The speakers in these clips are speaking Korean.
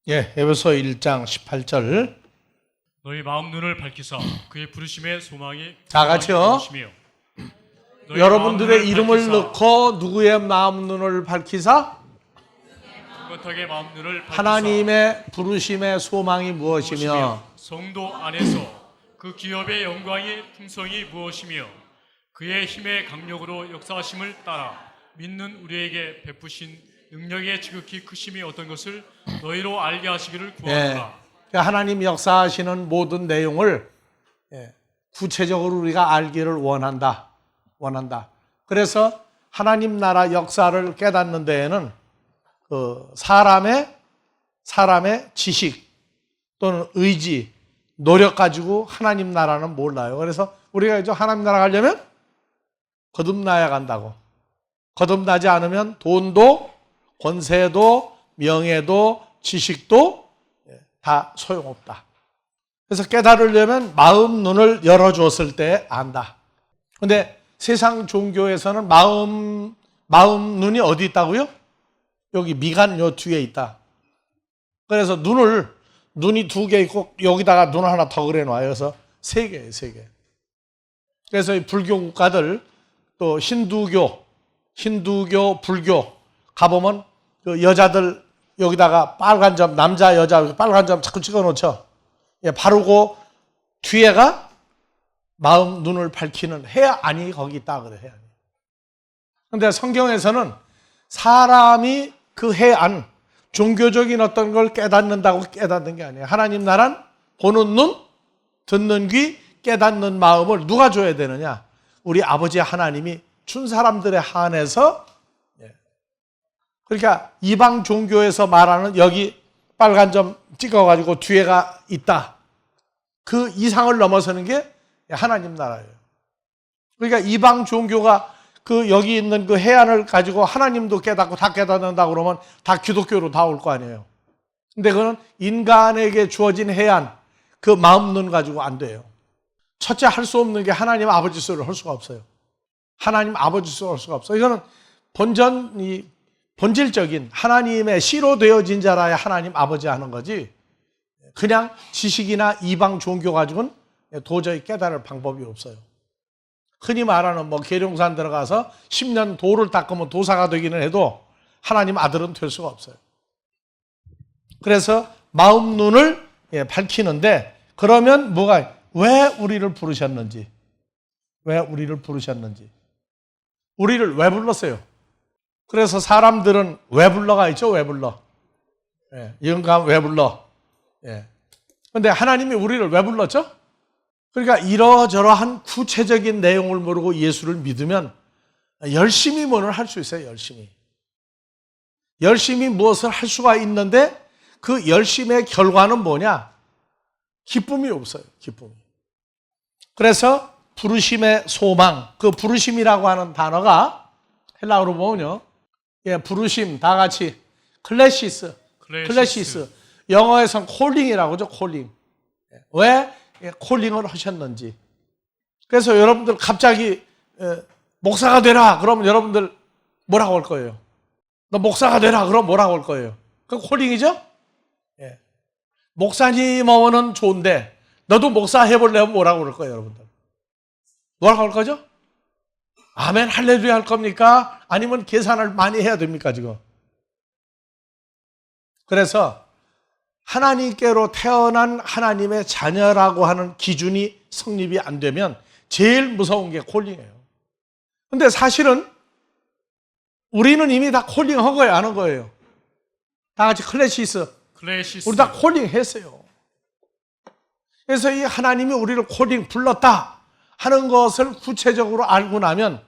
에베소 1장 18절. 너희 마음 눈을 밝히사 그의 부르심의 소망이 다 같이요. 무엇이며 너희 여러분들의 마음 눈을 이름을 밝히사 넣고 누구의 마음 눈을 밝히사? 긋하게 마음 눈을 밝히사 하나님의 부르심의 소망이 무엇이며 성도 안에서 그 기업의 영광이 풍성이 무엇이며 그의 힘의 강력으로 역사하심을 따라 믿는 우리에게 베푸신 능력의 지극히 크심이 어떤 것을 너희로 알게 하시기를 구하노라. 하나님 역사하시는 모든 내용을 구체적으로 우리가 알기를 원한다. 그래서 하나님 나라 역사를 깨닫는 데에는 사람의 지식 또는 의지, 노력 가지고 하나님 나라는 몰라요. 그래서 우리가 이제 하나님 나라 가려면 거듭나야 간다고. 거듭나지 않으면 돈도 권세도 명예도 지식도 다 소용없다. 그래서 깨달으려면 마음 눈을 열어주었을 때 안다. 그런데 세상 종교에서는 마음 눈이 어디 있다고요? 여기 미간 요 뒤에 있다. 그래서 눈이 2개 있고 여기다가 눈 하나 더 그려놔요. 그래서 3개예요, 3개. 그래서 이 불교 국가들 또 힌두교, 불교 가보면 그 여자들 여기다가 빨간 점, 남자, 여자 빨간 점 자꾸 찍어놓죠. 바르고 뒤에가 마음 눈을 밝히는 해안이 거기 있다 그래, 해안이. 그런데 성경에서는 사람이 그 해안, 종교적인 어떤 걸 깨닫는다고 깨닫는 게 아니에요. 하나님 나라는 보는 눈, 듣는 귀, 깨닫는 마음을 누가 줘야 되느냐? 우리 아버지 하나님이 준 사람들에 한해서. 그러니까 이방 종교에서 말하는 여기 빨간 점 찍어가지고 뒤에가 있다. 그 이상을 넘어서는 게 하나님 나라예요. 그러니까 이방 종교가 그 여기 있는 그 해안을 가지고 하나님도 깨닫고 다 깨닫는다 그러면 다 기독교로 다 올 거 아니에요. 근데 그거는 인간에게 주어진 해안, 그 마음 눈 가지고 안 돼요. 첫째 할 수 없는 게 하나님 아버지 소리를 할 수가 없어요. 하나님 아버지 소리를 할 수가 없어요. 이거는 본질적인 하나님의 씨로 되어진 자라야 하나님 아버지 하는 거지, 그냥 지식이나 이방 종교 가지고는 도저히 깨달을 방법이 없어요. 흔히 말하는 계룡산 들어가서 10년 돌을 닦으면 도사가 되기는 해도 하나님 아들은 될 수가 없어요. 그래서 마음 눈을 밝히는데, 그러면 왜 우리를 부르셨는지, 우리를 왜 불렀어요? 그래서 사람들은 왜 불러가 있죠? 왜 불러? 영감 왜 불러? 그런데 하나님이 우리를 왜 불렀죠? 그러니까 이러저러한 구체적인 내용을 모르고 예수를 믿으면 열심히 뭐를 할 수 있어요. 열심히 무엇을 할 수가 있는데 그 열심의 결과는 뭐냐? 기쁨이 없어요. 기쁨이. 그래서 부르심의 소망, 그 부르심이라고 하는 단어가 헬라어로 보면요, 부르심 다 같이 클레시스. 영어에서는 콜링이라고 하죠. 콜링. 왜 콜링을 하셨는지. 그래서 여러분들 갑자기 목사가 되라 그러면 여러분들 뭐라고 할 거예요? 너 목사가 되라 그러면 뭐라고 할 거예요? 그 콜링이죠? 목사님 어머는 좋은데 너도 목사 해볼래면 뭐라고 할 거예요, 여러분들? 뭐라고 할 거죠? 아멘 할렐루야 할 겁니까? 아니면 계산을 많이 해야 됩니까, 지금? 그래서 하나님께로 태어난 하나님의 자녀라고 하는 기준이 성립이 안 되면 제일 무서운 게 콜링이에요. 근데 사실은 우리는 이미 다 콜링한 거예요, 안 한 거예요? 다 같이 클래시스. 우리 다 콜링 했어요. 그래서 이 하나님이 우리를 콜링 불렀다 하는 것을 구체적으로 알고 나면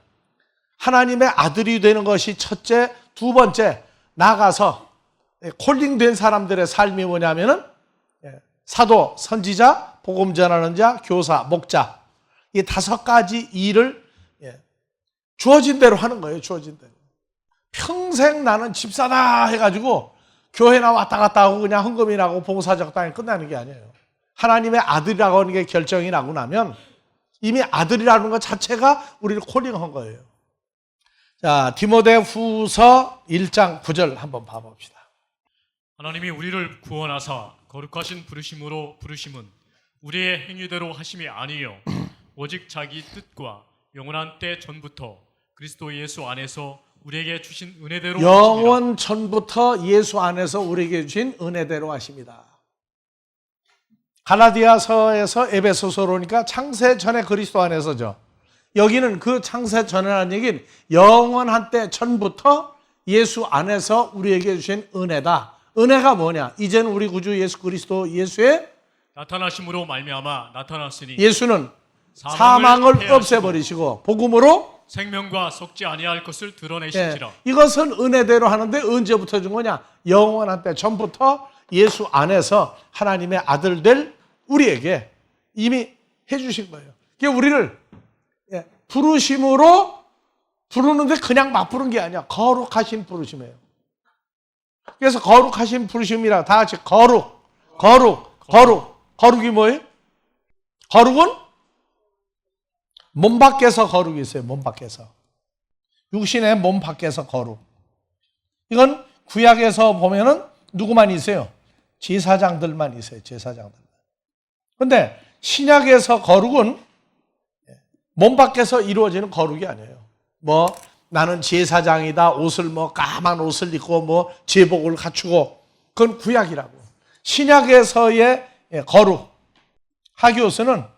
하나님의 아들이 되는 것이 첫째, 두 번째, 나가서 콜링된 사람들의 삶이 뭐냐면은 사도, 선지자, 복음 전하는 자, 교사, 목자, 이 5가지 일을 주어진 대로 하는 거예요. 주어진 대로. 평생 나는 집사다 해가지고 교회나 왔다 갔다 하고 그냥 헌금이 나고 봉사적당에 끝나는 게 아니에요. 하나님의 아들이라고 하는 게 결정이 나고 나면 이미 아들이라는 것 자체가 우리를 콜링한 거예요. 자, 디모데 후서 1장 9절 한번 봐봅시다. 하나님이 우리를 구원하사 거룩하신 부르심으로 부르심은 우리의 행위대로 하심이 아니요 오직 자기 뜻과 영원한 때 전부터 그리스도 예수 안에서 우리에게 주신 은혜대로 하심이라. 영원 전부터 예수 안에서 우리에게 주신 은혜대로 하십니다. 갈라디아서에서 에베소서로 오니까 창세 전에 그리스도 안에서죠. 여기는 그 창세 전이라는 얘기는 영원한 때 전부터 예수 안에서 우리에게 주신 은혜다. 은혜가 뭐냐? 이제는 우리 구주 예수 그리스도 예수의 나타나심으로 말미암아 나타났으니 예수는 사망을 폐하시고 없애버리시고 복음으로 생명과 섞지 아니할 것을 드러내신지라. 이것은 은혜대로 하는데 언제부터 준 거냐? 영원한 때 전부터 예수 안에서 하나님의 아들 될 우리에게 이미 해주신 거예요. 그게 우리를 부르심으로 부르는데 그냥 막 부른 게 아니야. 거룩하신 부르심이에요. 그래서 거룩하신 부르심이라 다 같이 거룩이 뭐예요? 거룩은 몸 밖에서 거룩이 있어요. 몸 밖에서. 육신의 몸 밖에서 거룩. 이건 구약에서 보면은 누구만 있어요? 제사장들만 있어요. 제사장들만. 근데 신약에서 거룩은 몸 밖에서 이루어지는 거룩이 아니에요. 뭐 나는 제사장이다. 옷을 까만 옷을 입고 제복을 갖추고 그건 구약이라고. 신약에서의 거룩. 하기오스는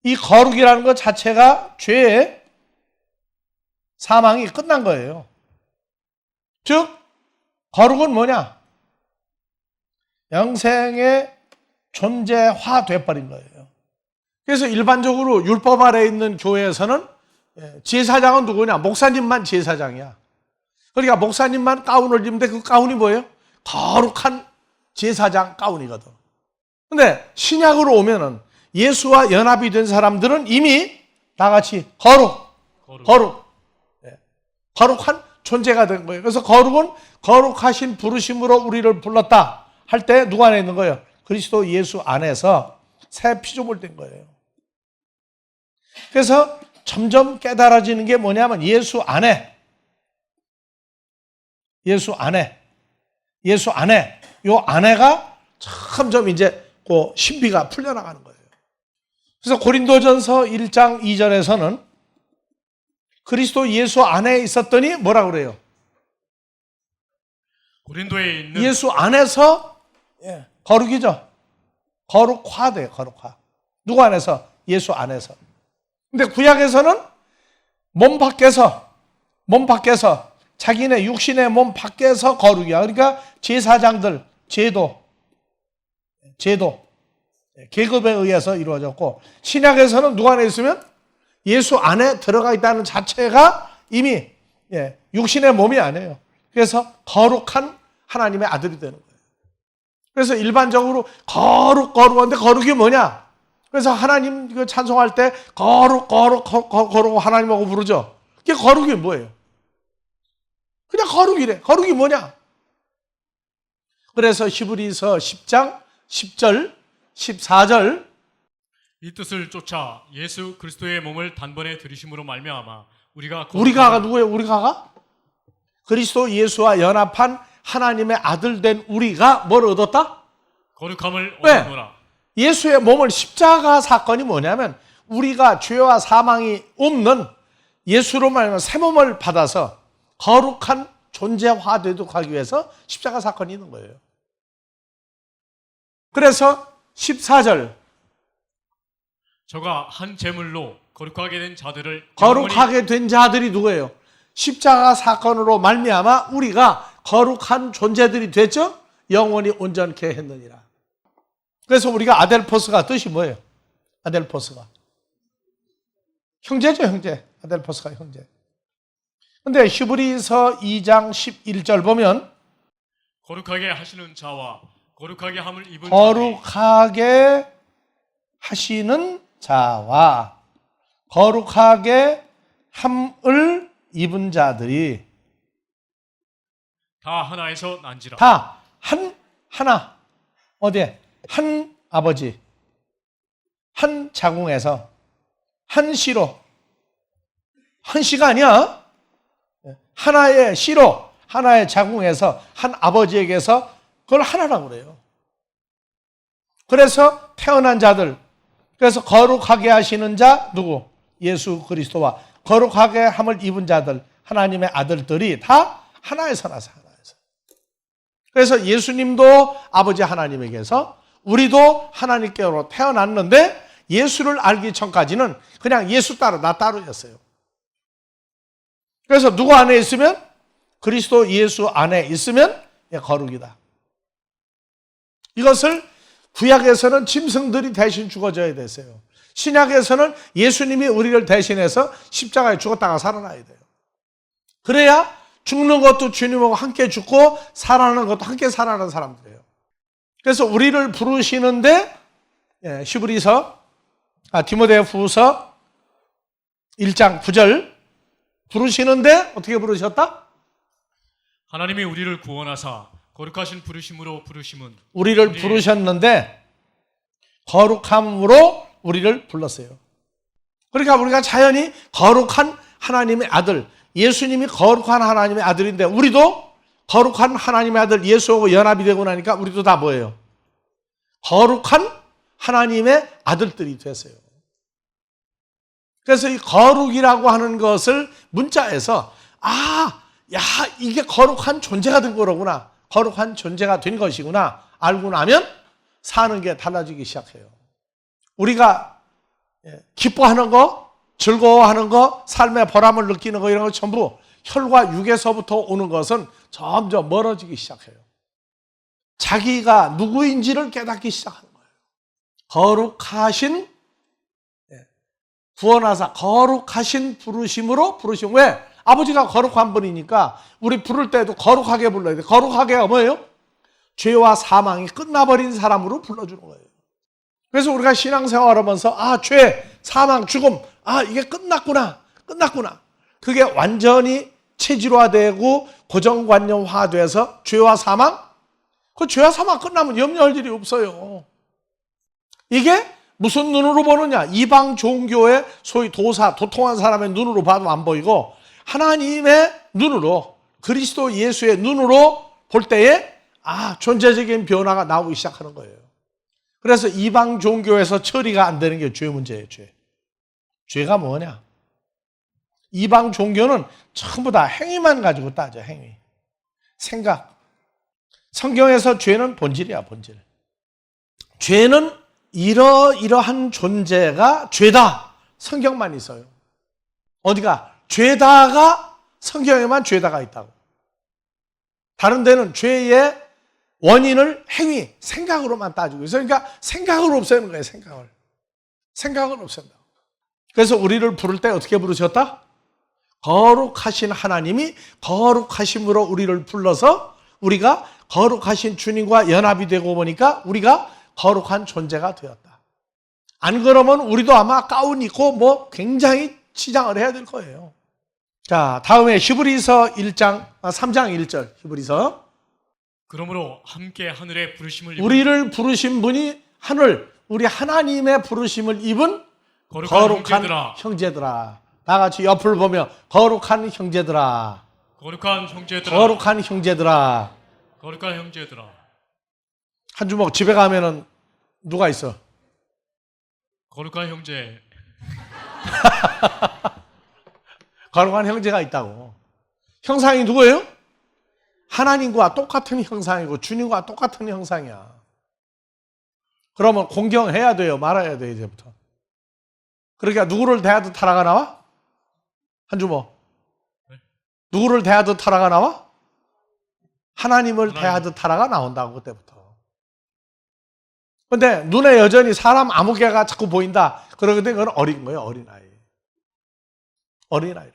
이 거룩이라는 것 자체가 죄의 사망이 끝난 거예요. 즉 거룩은 뭐냐? 영생의 존재화 돼버린 거예요. 그래서 일반적으로 율법 아래에 있는 교회에서는 제사장은 누구냐? 목사님만 제사장이야. 그러니까 목사님만 가운을 입는데 그 가운이 뭐예요? 거룩한 제사장 가운이거든. 근데 신약으로 오면은 예수와 연합이 된 사람들은 이미 다 같이 거룩한 존재가 된 거예요. 그래서 거룩은 거룩하신 부르심으로 우리를 불렀다 할 때 누구 안에 있는 거예요? 그리스도 예수 안에서 새 피조물 된 거예요. 그래서 점점 깨달아지는 게 뭐냐면 예수 안에 요 안에가 점점 이제 그 신비가 풀려나가는 거예요. 그래서 고린도전서 1장 2절에서는 그리스도 예수 안에 있었더니 뭐라 그래요? 고린도에 있는 예수 안에서 거룩이죠. 거룩화돼요. 거룩화. 누구 안에서? 예수 안에서. 근데 구약에서는 몸 밖에서 자기네 육신의 몸 밖에서 거룩이야. 그러니까 제사장들 제도 계급에 의해서 이루어졌고, 신약에서는 누구 안에 있으면 예수 안에 들어가 있다는 자체가 이미 육신의 몸이 아니에요. 그래서 거룩한 하나님의 아들이 되는 거예요. 그래서 일반적으로 거룩한데 거룩이 뭐냐? 그래서 하나님 찬송할 때 거룩 하나님하고 부르죠. 그게 거룩이 뭐예요? 그냥 거룩이래. 거룩이 뭐냐? 그래서 히브리서 10장 10절 14절 이 뜻을 쫓아 예수 그리스도의 몸을 단번에 들이심으로 말미암아 우리가 누구예요? 우리가가? 그리스도 예수와 연합한 하나님의 아들 된 우리가 뭘 얻었다? 거룩함을 왜? 얻었노라. 예수의 몸을 십자가 사건이 뭐냐면 우리가 죄와 사망이 없는 예수로 말하면 새 몸을 받아서 거룩한 존재화되도록 하기 위해서 십자가 사건이 있는 거예요. 그래서 14절 저가 한 제물로 거룩하게 된 자들을 거룩하게 된 자들이 누구예요? 십자가 사건으로 말미암아 우리가 거룩한 존재들이 됐죠? 영원히 온전케 했느니라. 그래서 우리가 아델포스가 뜻이 뭐예요? 아델포스가 형제죠, 형제. 아델포스가 형제. 근데 히브리서 2장 11절 보면 거룩하게 하시는 자와 거룩하게 함을 입은 거룩하게 하시는 자와 거룩하게 함을 입은 자들이 다 하나에서 난지라. 다 하나 어디에? 한 아버지 한 자궁에서 한 씨로 한 씨가 아니야. 하나의 씨로 하나의 자궁에서 한 아버지에게서 그걸 하나라고 그래요. 그래서 태어난 자들, 그래서 거룩하게 하시는 자 누구? 예수 그리스도와 거룩하게 함을 입은 자들, 하나님의 아들들이 다 하나에서 나서 하나에서. 그래서 예수님도 아버지 하나님에게서 우리도 하나님께로 태어났는데 예수를 알기 전까지는 그냥 예수 따로 나 따로였어요. 그래서 누구 안에 있으면? 그리스도 예수 안에 있으면 거룩이다. 이것을 구약에서는 짐승들이 대신 죽어져야 됐어요. 신약에서는 예수님이 우리를 대신해서 십자가에 죽었다가 살아나야 돼요. 그래야 죽는 것도 주님하고 함께 죽고 살아나는 것도 함께 살아나는 사람들이에요. 그래서 우리를 부르시는데 디모데후서 1장 9절 부르시는데 어떻게 부르셨다? 하나님이 우리를 구원하사 거룩하신 부르심으로 부르심은 우리를 부르셨는데 거룩함으로 우리를 불렀어요. 그러니까 우리가 자연히 거룩한 하나님의 아들, 예수님이 거룩한 하나님의 아들인데 우리도 거룩한 하나님의 아들 예수하고 연합이 되고 나니까 우리도 다 뭐예요? 거룩한 하나님의 아들들이 됐어요. 그래서 이 거룩이라고 하는 것을 문자에서 이게 거룩한 존재가 된 거로구나. 거룩한 존재가 된 것이구나. 알고 나면 사는 게 달라지기 시작해요. 우리가 기뻐하는 거, 즐거워하는 거, 삶의 보람을 느끼는 거 이런 거 전부 혈과 육에서부터 오는 것은 점점 멀어지기 시작해요. 자기가 누구인지를 깨닫기 시작하는 거예요. 거룩하신 구원하사 거룩하신 부르심으로 부르심. 왜? 아버지가 거룩한 분이니까 우리 부를 때도 거룩하게 불러야 돼. 거룩하게가 뭐예요? 죄와 사망이 끝나버린 사람으로 불러주는 거예요. 그래서 우리가 신앙생활하면서 죄, 사망, 죽음 이게 끝났구나. 그게 완전히 체질화되고 고정관념화돼서 죄와 사망? 그 죄와 사망 끝나면 염려할 일이 없어요. 이게 무슨 눈으로 보느냐? 이방 종교의 소위 도통한 사람의 눈으로 봐도 안 보이고 하나님의 눈으로, 그리스도 예수의 눈으로 볼 때에 존재적인 변화가 나오기 시작하는 거예요. 그래서 이방 종교에서 처리가 안 되는 게 죄 문제예요. 죄가 뭐냐? 이방 종교는 전부 다 행위만 가지고 따져. 행위, 생각. 성경에서 죄는 본질이야. 본질. 죄는 이러이러한 존재가 죄다. 성경만 있어요. 어디가? 죄다가 성경에만 죄다가 있다고. 다른 데는 죄의 원인을 행위, 생각으로만 따지고 있어요. 그러니까 생각을 없애는 거예요. 생각을 없앤다. 그래서 우리를 부를 때 어떻게 부르셨다? 거룩하신 하나님이 거룩하심으로 우리를 불러서 우리가 거룩하신 주님과 연합이 되고 보니까 우리가 거룩한 존재가 되었다. 안 그러면 우리도 아마 가운 입고 굉장히 치장을 해야 될 거예요. 자, 다음에 히브리서 3장 1절 히브리서. 그러므로 함께 하늘의 부르심을 입은 우리를 부르신 분이 우리 하나님의 부르심을 입은 거룩한 형제들아. 다 같이 옆을 보며 거룩한 형제들아. 거룩한 형제들아. 거룩한 형제들아. 한 주먹 집에 가면은 누가 있어? 거룩한 형제. 거룩한 형제가 있다고. 형상이 누구예요? 하나님과 똑같은 형상이고 주님과 똑같은 형상이야. 그러면 공경해야 돼요? 말아야 돼요? 이제부터. 그러니까 누구를 대하듯 하라가 나와? 한 주먹. 누구를 대하듯 하라가 나와? 하나님을 대하듯 하라가 나온다고. 그때부터. 근데 눈에 여전히 사람 아무 개가 자꾸 보인다. 그러는데 그건 어린 거예요. 어린아이라.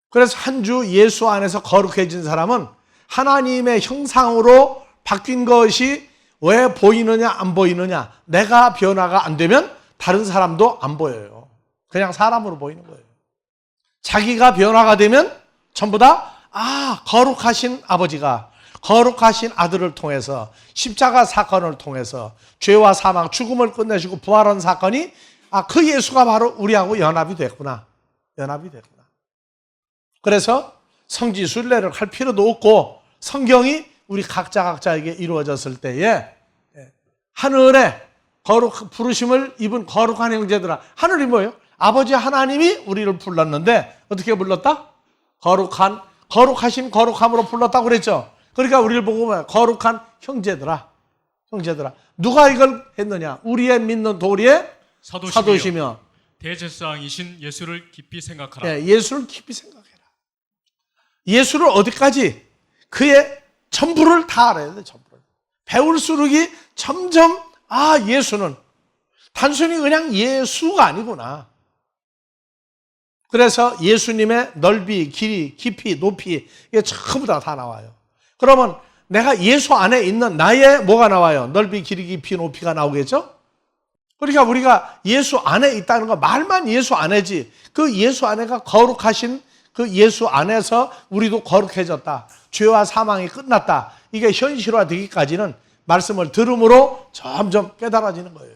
그래서 한 주 예수 안에서 거룩해진 사람은 하나님의 형상으로 바뀐 것이 왜 보이느냐 안 보이느냐. 내가 변화가 안 되면 다른 사람도 안 보여요. 그냥 사람으로 보이는 거예요. 자기가 변화가 되면 전부 다 거룩하신 아버지가 거룩하신 아들을 통해서 십자가 사건을 통해서 죄와 사망, 죽음을 끝내시고 부활한 사건이 그 예수가 바로 우리하고 연합이 됐구나. 그래서 성지순례를 할 필요도 없고 성경이 우리 각자에게 이루어졌을 때에 하늘에 부르심을 입은 거룩한 형제들아. 하늘이 뭐예요? 아버지 하나님이 우리를 불렀는데 어떻게 불렀다? 거룩하신 거룩함으로 불렀다고 그랬죠. 그러니까 우리를 보고 거룩한 형제들아. 누가 이걸 했느냐? 우리의 믿는 도리의 사도시며 대제사장이신 예수를 깊이 생각하라. 예수를 깊이 생각해라. 예수를 어디까지? 그의 전부를 다 알아야 돼. 전부를. 배울수록이 점점 예수는 단순히 그냥 예수가 아니구나. 그래서 예수님의 넓이, 길이, 깊이, 높이 이게 전부 다 나와요. 그러면 내가 예수 안에 있는 나의 뭐가 나와요? 넓이, 길이, 깊이, 높이가 나오겠죠? 그러니까 우리가 예수 안에 있다는 거 말만 예수 안에지 그 예수 안에가 거룩하신 그 예수 안에서 우리도 거룩해졌다. 죄와 사망이 끝났다. 이게 현실화되기까지는 말씀을 들음으로 점점 깨달아지는 거예요.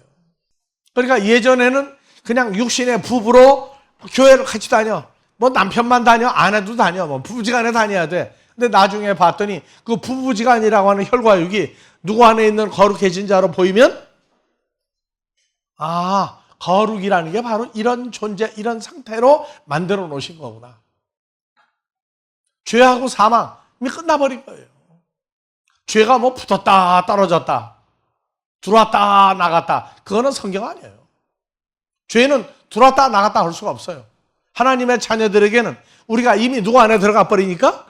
그러니까 예전에는 그냥 육신의 부부로 교회를 같이 다녀. 뭐 남편만 다녀, 아내도 다녀, 뭐 부부지간에 다녀야 돼. 근데 나중에 봤더니 그 부부지간이라고 하는 혈과육이 누구 안에 있는 거룩해진 자로 보이면 거룩이라는 게 바로 이런 존재, 이런 상태로 만들어 놓으신 거구나. 죄하고 사망이 끝나버린 거예요. 죄가 뭐 붙었다 떨어졌다 들어왔다 나갔다 그거는 성경 아니에요. 죄는 들어왔다 나갔다 할 수가 없어요. 하나님의 자녀들에게는 우리가 이미 누구 안에 들어가 버리니까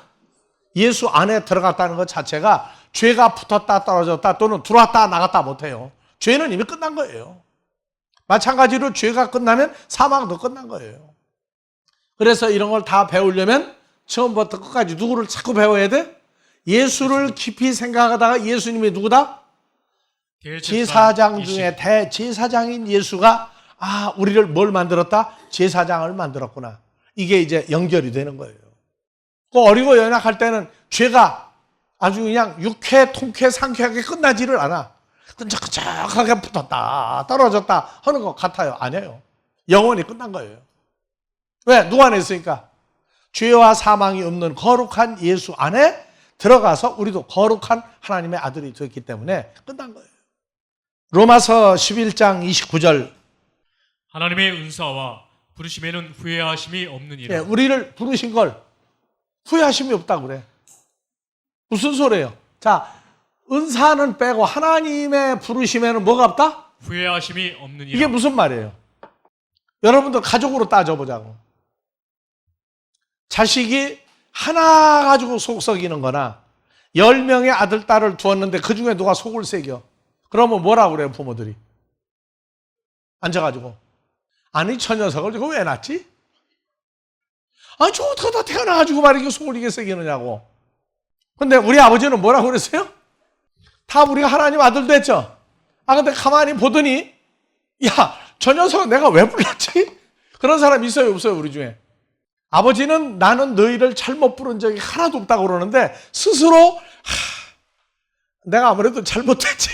예수 안에 들어갔다는 것 자체가 죄가 붙었다 떨어졌다 또는 들어왔다 나갔다 못해요. 죄는 이미 끝난 거예요. 마찬가지로 죄가 끝나면 사망도 끝난 거예요. 그래서 이런 걸 다 배우려면 처음부터 끝까지 누구를 자꾸 배워야 돼? 예수를 깊이 생각하다가 예수님이 누구다? 제사장 중에 대제사장인 예수가 우리를 뭘 만들었다? 제사장을 만들었구나. 이게 이제 연결이 되는 거예요. 그 어리고 연약할 때는 죄가 아주 그냥 육회, 통쾌, 상쾌하게 끝나지를 않아. 끈적끈적하게 붙었다 떨어졌다 하는 것 같아요. 아니에요. 영원히 끝난 거예요. 왜? 누구 안에 있으니까? 죄와 사망이 없는 거룩한 예수 안에 들어가서 우리도 거룩한 하나님의 아들이 되었기 때문에 끝난 거예요. 로마서 11장 29절 하나님의 은사와 부르심에는 후회하심이 없느니라. 우리를 부르신 걸 후회하심이 없다고 그래. 무슨 소리예요? 자, 은사는 빼고 하나님의 부르심에는 뭐가 없다? 후회하심이 없느니라. 이게 무슨 말이에요? 여러분들 가족으로 따져보자고. 자식이 하나 가지고 속 썩이는 거나 10명의 아들, 딸을 두었는데 그 중에 누가 속을 새겨. 그러면 뭐라고 그래요, 부모들이? 앉아가지고. 아니, 저 녀석을 이거 왜 낳지? 저 어떻게 다 태어나가지고 말이게 속을 이게 새기느냐고. 근데 우리 아버지는 뭐라고 그랬어요? 다 우리가 하나님 아들 됐죠? 근데 가만히 보더니, 저 녀석은 내가 왜 불렀지? 그런 사람 있어요, 없어요, 우리 중에? 아버지는 나는 너희를 잘못 부른 적이 하나도 없다고 그러는데 스스로 내가 아무래도 잘못했지.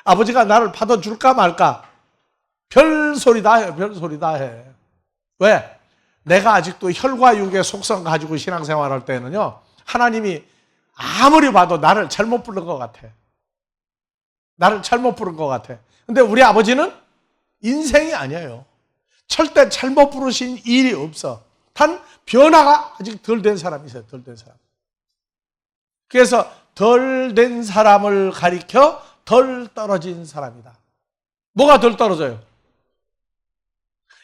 아버지가 나를 받아줄까 말까. 별소리 다 해. 별소리 다 해. 왜? 내가 아직도 혈과 육의 속성 가지고 신앙생활할 때는요, 하나님이 아무리 봐도 나를 잘못 부른 것 같아. 나를 잘못 부른 것 같아. 근데 우리 아버지는 인생이 아니에요. 절대 잘못 부르신 일이 없어. 단 변화가 아직 덜 된 사람이 있어요. 덜 된 사람. 그래서 덜 된 사람을 가리켜 덜 떨어진 사람이다. 뭐가 덜 떨어져요?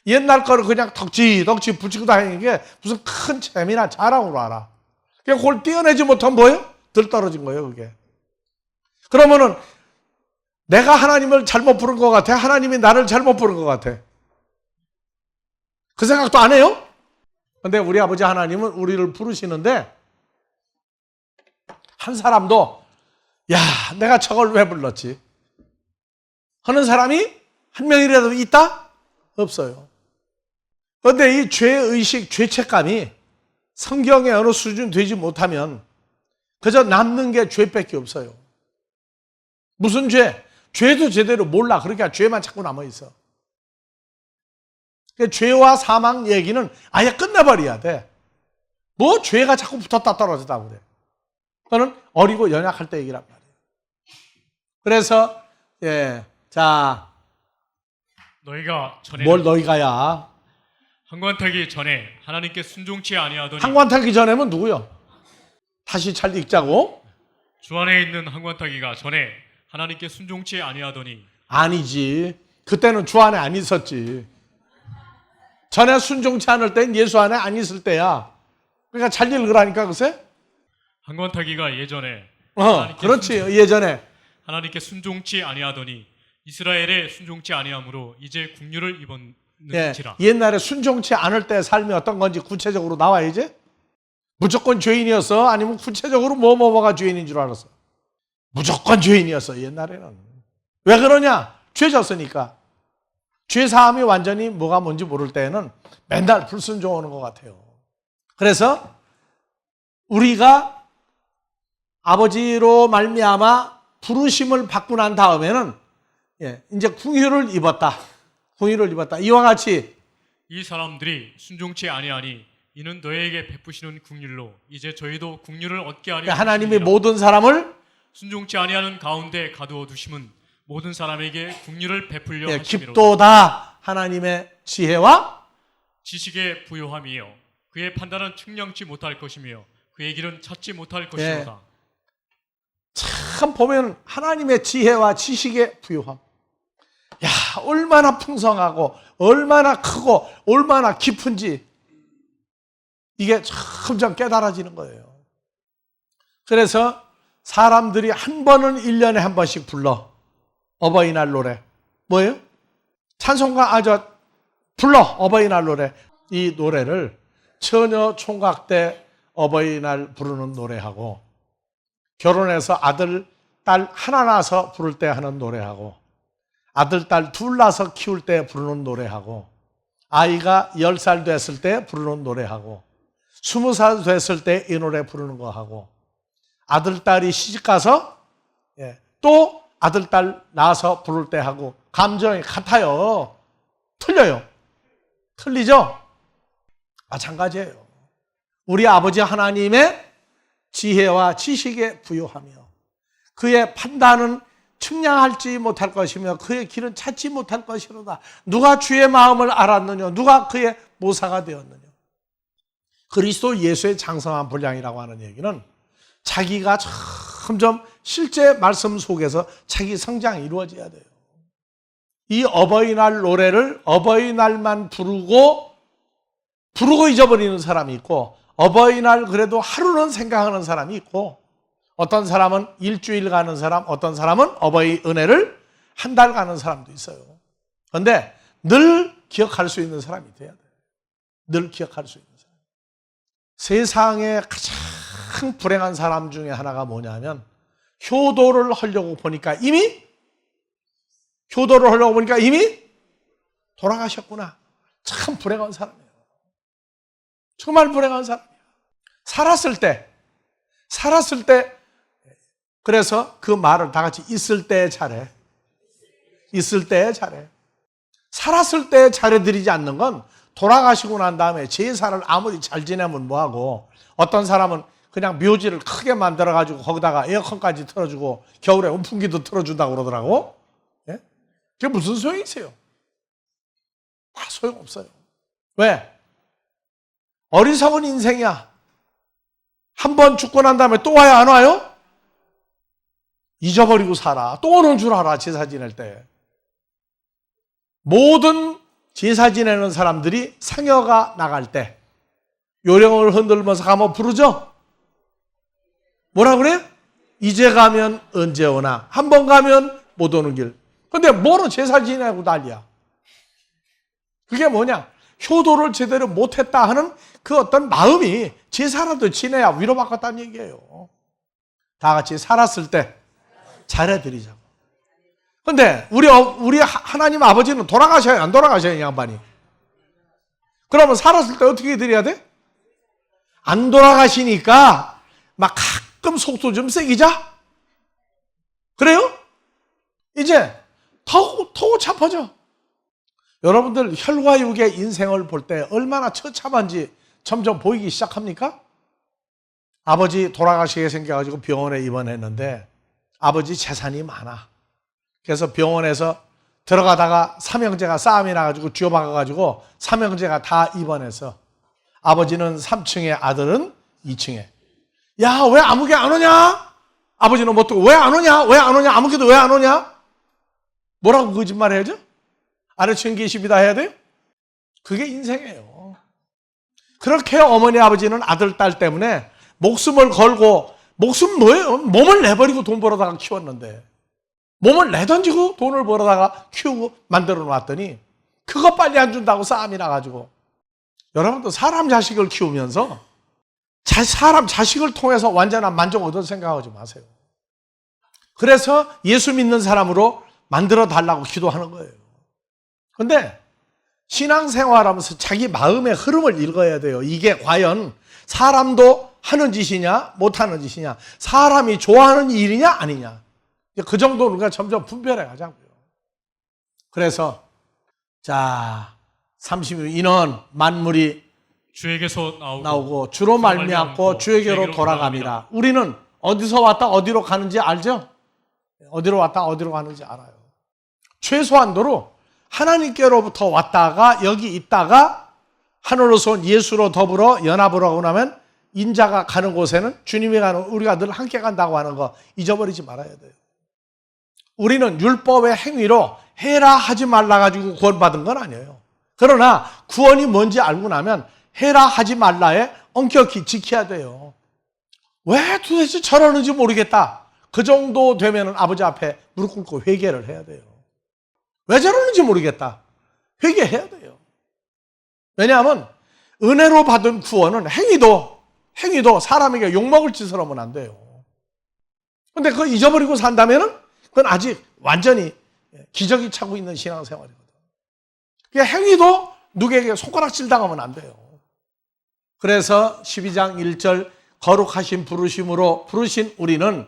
옛날 거를 그냥 덕지 붙이고 다니는 게 무슨 큰 재미나 자랑으로 알아. 그걸 떼어내지 못하면 뭐예요? 덜 떨어진 거예요, 그게. 그러면은 내가 하나님을 잘못 부른 것 같아? 하나님이 나를 잘못 부른 것 같아? 그 생각도 안 해요? 근데 우리 아버지 하나님은 우리를 부르시는데 한 사람도 내가 저걸 왜 불렀지? 하는 사람이 한 명이라도 있다? 없어요. 그런데 이 죄의식, 죄책감이 성경의 어느 수준 되지 못하면 그저 남는 게 죄밖에 없어요. 무슨 죄? 죄도 제대로 몰라. 그러니까 죄만 자꾸 남아있어. 죄와 사망 얘기는 아예 끝내버려야 돼. 뭐 죄가 자꾸 붙었다 떨어졌다 그래. 그거는 어리고 연약할 때 얘기란 말이에요. 그래서 자, 너희가 전에 뭘 너희가야? 한관 타기 전에 하나님께 순종치 아니하더니 한관 타기 전에는 누구요? 다시 잘 읽자고. 주 안에 있는 한관 타기가 전에 하나님께 순종치 아니하더니 아니지. 그때는 주 안에 안 있었지. 전에 순종치 않을 땐 예수 안에 안 있을 때야. 그러니까 잘 읽으라니까 글쎄. 한관 타기가 예전에 그렇지. 예전에 하나님께 순종치 아니하더니 이스라엘에 순종치 아니하므로 이제 국류를 입었는지라. 옛날에 순종치 않을 때 삶이 어떤 건지 구체적으로 나와야지. 무조건 죄인이었어? 아니면 구체적으로 뭐가 죄인인 줄 알았어? 무조건 죄인이었어 옛날에는. 왜 그러냐? 죄 졌으니까. 죄 사함이 완전히 뭐가 뭔지 모를 때에는 맨날 불순종하는 것 같아요. 그래서 우리가 아버지로 말미암아 부르심을 받고 난 다음에는 이제 궁유를 입었다. 궁유를 입었다. 이와 같이 이 사람들이 순종치 아니하니 이는 너희에게 베푸시는 국률로 이제 저희도 국률을 얻게 하려 하나님이 하심이라. 모든 사람을 순종치 아니하는 가운데 가두어 두심은 모든 사람에게 국률을 베풀려 하심이로다. 깊도다 하나님의 지혜와 지식에 부요함이요 그의 판단은 측량치 못할 것이며 그의 길은 찾지 못할 것이로다. 참 보면 하나님의 지혜와 지식의 부요함. 야, 얼마나 풍성하고 얼마나 크고 얼마나 깊은지 이게 점점 깨달아지는 거예요. 그래서 사람들이 한 번은 1년에 한 번씩 불러. 어버이날 노래. 뭐예요? 찬송가 불러. 어버이날 노래. 이 노래를 처녀 총각 때 어버이날 부르는 노래하고 결혼해서 아들, 딸 하나 낳아서 부를 때 하는 노래하고 아들, 딸 둘 낳아서 키울 때 부르는 노래하고 아이가 10살 됐을 때 부르는 노래하고 20살 됐을 때 이 노래 부르는 거 하고 아들, 딸이 시집가서 또 아들, 딸 낳아서 부를 때 하고 감정이 같아요. 틀려요. 틀리죠? 마찬가지예요. 우리 아버지 하나님의 지혜와 지식에 부요하며 그의 판단은 측량할지 못할 것이며 그의 길은 찾지 못할 것이로다. 누가 주의 마음을 알았느냐? 누가 그의 모사가 되었느냐? 그리스도 예수의 장성한 분량이라고 하는 얘기는 자기가 점점 실제 말씀 속에서 자기 성장이 이루어져야 돼요. 이 어버이날 노래를 어버이날만 부르고 잊어버리는 사람이 있고 어버이날 그래도 하루는 생각하는 사람이 있고 어떤 사람은 일주일 가는 사람, 어떤 사람은 어버이 은혜를 한 달 가는 사람도 있어요. 그런데 늘 기억할 수 있는 사람이 돼야 돼요. 늘 기억할 수 있는 사람. 세상에 가장 불행한 사람 중에 하나가 뭐냐면 효도를 하려고 보니까 이미 돌아가셨구나. 참 불행한 사람이에요. 정말 불행한 사람이에요. 살았을 때 그래서 그 말을 다 같이 있을 때 잘해. 있을 때 잘해. 살았을 때 잘해드리지 않는 건 돌아가시고 난 다음에 제사를 아무리 잘 지내면 뭐하고 어떤 사람은 그냥 묘지를 크게 만들어가지고 거기다가 에어컨까지 틀어주고 겨울에 온풍기도 틀어준다고 그러더라고. 예? 그게 무슨 소용이 있어요? 다 소용없어요. 왜? 어리석은 인생이야. 한 번 죽고 난 다음에 또 와요, 안 와요? 잊어버리고 살아. 또 오는 줄 알아, 제사 지낼 때. 모든 제사 지내는 사람들이 상여가 나갈 때 요령을 흔들면서 가면 부르죠? 뭐라 그래요? 이제 가면 언제 오나. 한 번 가면 못 오는 길. 근데 뭐로 제사 지내고 난리야? 그게 뭐냐? 효도를 제대로 못했다 하는 그 어떤 마음이 제사라도 지내야 위로받겠다는 얘기예요. 다 같이 살았을 때 잘해드리자고. 근데 우리 하나님 아버지는 돌아가셔야 안 돌아가셔야 이 양반이. 그러면 살았을 때 어떻게 드려야 돼? 안 돌아가시니까 막 가끔 속도 좀 세기자. 그래요? 이제 더 잡아져. 여러분들 혈과육의 인생을 볼 때 얼마나 처참한지 점점 보이기 시작합니까? 아버지 돌아가시게 생겨가지고 병원에 입원했는데 아버지 재산이 많아. 그래서 병원에서 들어가다가 삼형제가 싸움이 나가지고 쥐어박아가지고 삼형제가 다 입원해서 아버지는 3층에 아들은 2층에. 야, 왜 아무개 안 오냐? 아버지는 못 듣고 왜 안 오냐? 왜 안 오냐? 아무개도 왜 안 오냐? 뭐라고 거짓말 해야죠? 아래층 계십니다 해야 돼요? 그게 인생이에요. 그렇게 어머니 아버지는 아들 딸 때문에 목숨을 걸고 목숨 뭐예요? 몸을 내버리고 돈 벌어다가 키웠는데 몸을 내던지고 돈을 벌어다가 키우고 만들어 놨더니 그거 빨리 안 준다고 싸움이 나가지고 여러분도 사람 자식을 키우면서 사람 자식을 통해서 완전한 만족 얻을 생각하지 마세요. 그래서 예수 믿는 사람으로 만들어 달라고 기도하는 거예요. 그런데 신앙생활하면서 자기 마음의 흐름을 읽어야 돼요. 이게 과연 사람도 하는 짓이냐 못하는 짓이냐, 사람이 좋아하는 일이냐 아니냐, 그 정도로 우리가 점점 분별해 가자고요. 그래서 자 30일 인원 만물이 주에게서 나오고 주로 말미암고 주에게로 돌아갑니다. 우리는 어디서 왔다 어디로 가는지 알죠? 어디로 왔다 어디로 가는지 알아요. 최소한도로 하나님께로부터 왔다가 여기 있다가 하늘로서 온 예수로 더불어 연합을 하고 나면 인자가 가는 곳에는 주님이 가는, 우리가 늘 함께 간다고 하는 거 잊어버리지 말아야 돼요. 우리는 율법의 행위로 해라 하지 말라 가지고 구원받은 건 아니에요. 그러나 구원이 뭔지 알고 나면 해라 하지 말라에 엄격히 지켜야 돼요. 왜 도대체 저러는지 모르겠다. 그 정도 되면 아버지 앞에 무릎 꿇고 회개를 해야 돼요. 왜 저러는지 모르겠다. 회개해야 돼요. 왜냐하면 은혜로 받은 구원은 행위도 사람에게 욕먹을 짓을 하면 안 돼요. 근데 그거 잊어버리고 산다면은 그건 아직 완전히 기저귀 차고 있는 신앙생활이거든. 그러니까 행위도 누구에게 손가락질 당하면 안 돼요. 그래서 12장 1절 거룩하신 부르심으로 부르신 우리는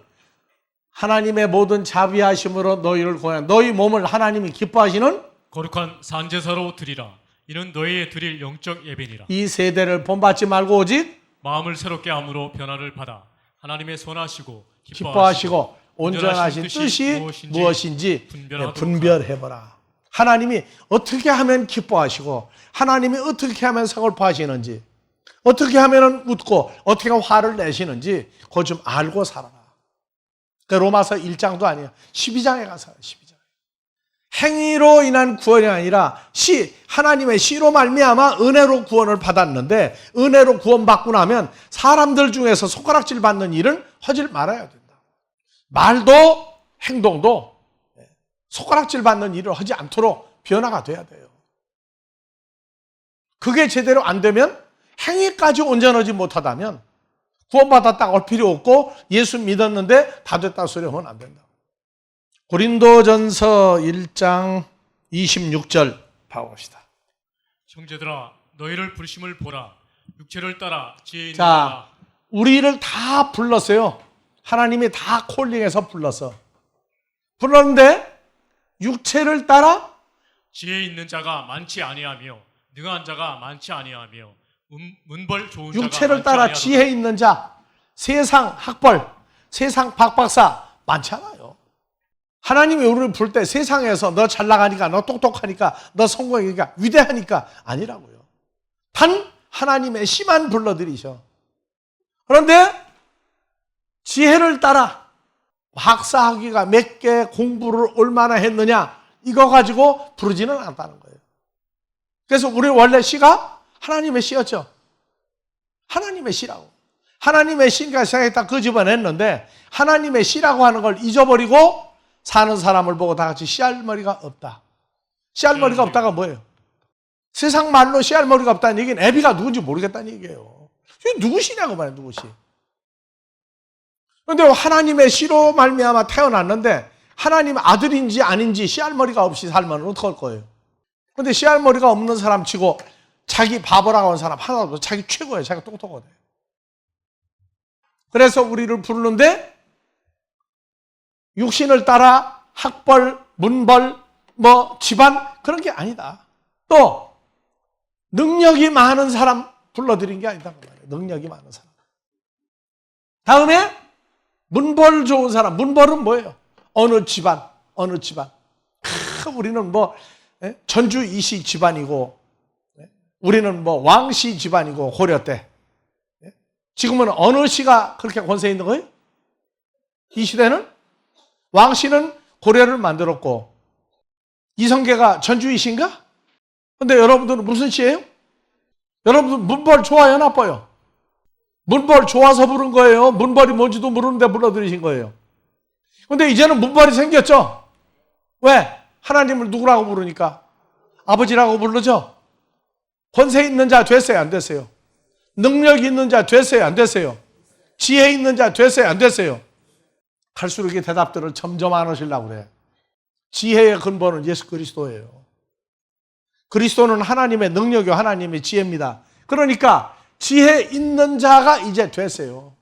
하나님의 모든 자비하심으로 너희를 구하여 너희 몸을 하나님이 기뻐하시는 거룩한 산제사로 드리라. 이는 너희의 드릴 영적 예배니라. 이 세대를 본받지 말고 오직 마음을 새롭게 함으로 변화를 받아 하나님의 선하시고 기뻐하시고 온전하신 뜻이 무엇인지 분별해보라. 하나님이 어떻게 하면 기뻐하시고 하나님이 어떻게 하면 서글퍼하시는지, 어떻게 하면 웃고 어떻게 하면 화를 내시는지 그거 좀 알고 살아라. 그러니까 로마서 1장도 아니에요. 12장에 가서 12장. 행위로 인한 구원이 아니라 하나님의 시로 말미암아 은혜로 구원을 받았는데, 은혜로 구원받고 나면 사람들 중에서 손가락질 받는 일은 하지 말아야 된다. 말도 행동도 손가락질 받는 일을 하지 않도록 변화가 돼야 돼요. 그게 제대로 안 되면, 행위까지 온전하지 못하다면 구원받았다고 할 필요 없고 예수 믿었는데 다 됐다 소리 하면 안 된다. 고린도전서 1장 26절 봐봅시다. 형제들아 너희를 부르심을 보라. 육체를 따라 지혜 있는 자, 우리를 다 불렀어요. 하나님이 다 콜링해서 불렀는데 육체를 따라 지혜 있는 자가 많지 아니하며 능한 자가 많지 아니하며 문벌 좋은 육체를 자가 따라 많지 지혜 있는 자, 세상 학벌, 세상 박박사 많지 않아요. 하나님이 우리를 부를 때 세상에서 너 잘 나가니까, 너 똑똑하니까, 너 성공하니까, 위대하니까 아니라고요. 단 하나님의 씨만 불러들이셔. 그런데 지혜를 따라 박사학위가 몇 개 공부를 얼마나 했느냐 이거 가지고 부르지는 않다는 거예요. 그래서 우리 원래 시가 하나님의 시였죠. 하나님의 시라고. 하나님의 시니까 생각했다 끄집어냈는데 하나님의 시라고 하는 걸 잊어버리고 사는 사람을 보고 다 같이 씨알머리가 없다. 씨알머리가 없다가 뭐예요? 세상 말로 씨알머리가 없다는 얘기는 애비가 누군지 모르겠다는 얘기예요. 이게 누구시냐고 말해요. 누구시. 그런데 하나님의 씨로 말미암아 태어났는데 하나님 아들인지 아닌지 씨알머리가 없이 살면 어떡할 거예요? 그런데 씨알머리가 없는 사람 치고 자기 바보라고 하는 사람 하나도 없어. 자기 최고예요. 자기가 똑똑하대. 그래서 우리를 부르는데 육신을 따라 학벌, 문벌, 집안 그런 게 아니다. 또 능력이 많은 사람 불러들인 게 아니다. 능력이 많은 사람. 다음에 문벌 좋은 사람. 문벌은 뭐예요? 어느 집안, 어느 집안. 우리는 뭐 전주 이씨 집안이고, 우리는 뭐 왕씨 집안이고, 고려 때. 지금은 어느 씨가 그렇게 권세 있는 거예요? 이 시대는 왕씨는 고려를 만들었고, 이성계가 전주 이씨인가? 근데 여러분들은 무슨 씨예요? 여러분들 문벌 좋아요, 나빠요? 문벌 좋아서 부른 거예요? 문벌이 뭔지도 모르는데 불러들이신 거예요? 근데 이제는 문벌이 생겼죠? 왜? 하나님을 누구라고 부르니까? 아버지라고 부르죠? 권세 있는 자 됐어요, 안 됐어요? 능력 있는 자 됐어요, 안 됐어요? 지혜 있는 자 됐어요, 안 됐어요? 갈수록 이 대답들을 점점 안 하시려고 그래. 지혜의 근본은 예수 그리스도예요. 그리스도는 하나님의 능력이요, 하나님의 지혜입니다. 그러니까 지혜 있는 자가 이제 됐어요.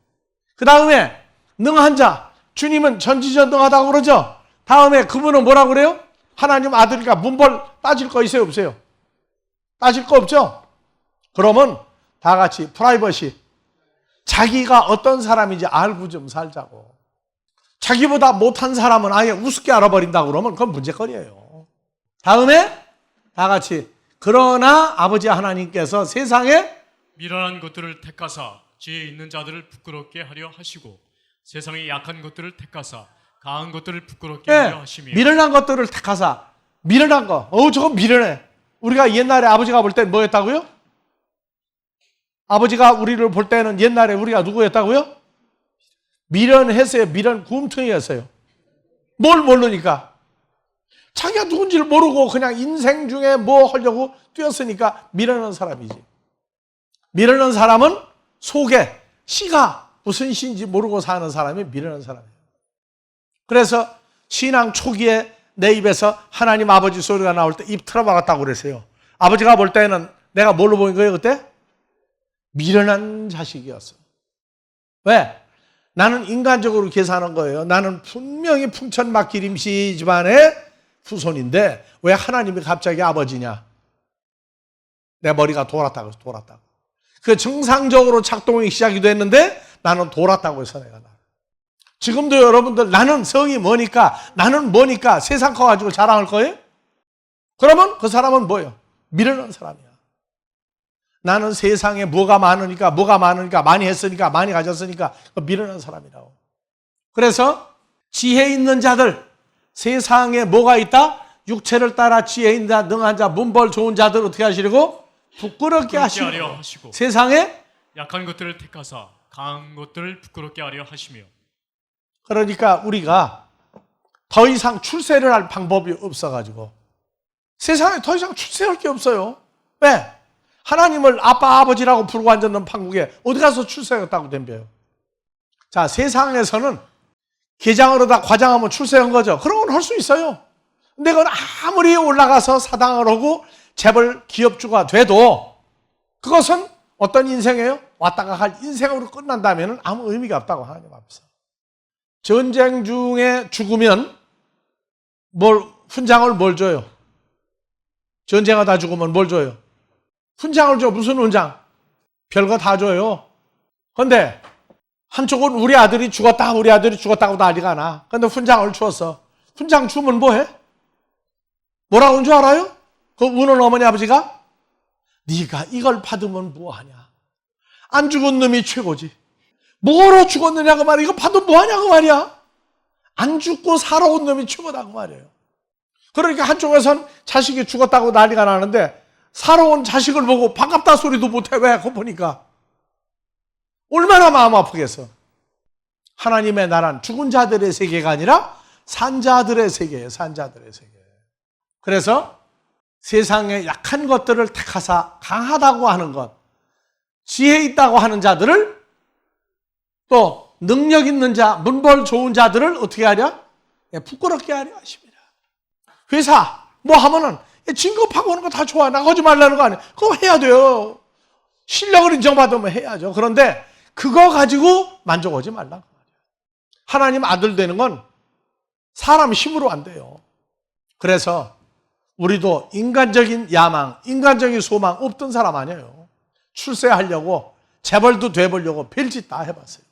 그 다음에 능한 자, 주님은 전지전능하다고 그러죠? 다음에 그분은 뭐라고 그래요? 하나님 아들이니까 문벌 따질 거 있어요, 없어요? 따질 거 없죠? 그러면 다 같이 프라이버시, 자기가 어떤 사람인지 알고 좀 살자고. 자기보다 못한 사람은 아예 우습게 알아버린다고 그러면 그건 문제거리예요. 다음에 다 같이 그러나 아버지 하나님께서 세상에 미련한 것들을 택하사 지혜 있는 자들을 부끄럽게 하려 하시고 세상의 약한 것들을 택하사 강한 것들을 부끄럽게 하려 하시며 미련한 것들을 택하사. 미련한 거, 저거 미련해. 우리가 옛날에 아버지가 볼 땐 뭐였다고요? 아버지가 우리를 볼 때는 옛날에 우리가 누구였다고요? 미련했어요? 미련 굼퉁이였어요? 뭘 모르니까? 자기가 누군지를 모르고 그냥 인생 중에 뭐 하려고 뛰었으니까 미련한 사람이지. 미련한 사람은 속에 씨가 무슨 씨인지 모르고 사는 사람이 미련한 사람이에요. 그래서 신앙 초기에 내 입에서 하나님 아버지 소리가 나올 때 입 틀어박았다고 그랬어요. 아버지가 볼 때는 내가 뭘로 보인 거예요 그때? 미련한 자식이었어. 왜? 나는 인간적으로 계산한 거예요. 나는 분명히 풍천막기림씨 집안의 후손인데 왜 하나님이 갑자기 아버지냐? 내 머리가 돌았다고 해서 돌았다고. 그 정상적으로 작동이 시작이 됐는데 나는 돌았다고 해서 내가 나. 지금도 여러분들 나는 성이 뭐니까 나는 뭐니까 세상 거 가지고 자랑할 거예요? 그러면 그 사람은 뭐예요? 미련한 사람이야. 나는 세상에 뭐가 많으니까 많이 했으니까 많이 가졌으니까 미련한 사람이라고. 그래서 지혜 있는 자들, 세상에 뭐가 있다? 육체를 따라 지혜 있는 자, 능한 자, 문벌 좋은 자들 어떻게 하시려고? 부끄럽게 하시고 세상에 약한 것들을 택하사 강한 것들을 부끄럽게 하려 하시며. 그러니까 우리가 더 이상 출세를 할 방법이 없어가지고 세상에 더 이상 출세할 게 없어요. 왜? 하나님을 아빠 아버지라고 부르고 앉았는 판국에 어디 가서 출세했다고 덤벼요. 자, 세상에서는 게장으로 다 과장하면 출세한 거죠. 그런 건 할 수 있어요. 근데 그건 아무리 올라가서 사당을 하고 재벌 기업주가 돼도 그것은 어떤 인생이에요? 왔다가 갈 인생으로 끝난다면 아무 의미가 없다고 하나님 앞에서. 전쟁 중에 죽으면 훈장을 뭘 줘요? 전쟁하다 죽으면 뭘 줘요? 훈장을 줘. 무슨 훈장? 별거 다 줘요. 근데 한쪽은 우리 아들이 죽었다고 난리가 나. 근데 훈장을 주었어. 훈장 주면 뭐해? 뭐라고 한 줄 알아요? 그 우는 어머니 아버지가? 네가 이걸 받으면 뭐하냐? 안 죽은 놈이 최고지. 뭐로 죽었느냐고 말이야. 이거 받으면 뭐하냐고 말이야. 안 죽고 살아온 놈이 최고다고 말이에요. 그러니까 한쪽에선 자식이 죽었다고 난리가 나는데 살아온 자식을 보고 반갑다 소리도 못해. 왜? 그거 보니까 얼마나 마음 아프겠어. 하나님의 나라는 죽은 자들의 세계가 아니라 산자들의 세계예요. 산자들의 세계. 그래서 세상의 약한 것들을 택하사 강하다고 하는 것, 지혜 있다고 하는 자들을 또 능력 있는 자, 문벌 좋은 자들을 어떻게 하랴? 부끄럽게 하려 하십니다. 회사 뭐 하면은 진급하고 하는 거 다 좋아. 나가지 말라는 거 아니에요. 그거 해야 돼요. 실력을 인정받으면 해야죠. 그런데 그거 가지고 만족하지 말라고 말이에요. 하나님 아들 되는 건 사람 힘으로 안 돼요. 그래서 우리도 인간적인 야망, 인간적인 소망 없던 사람 아니에요. 출세하려고 재벌도 돼보려고 별짓 다 해봤어요.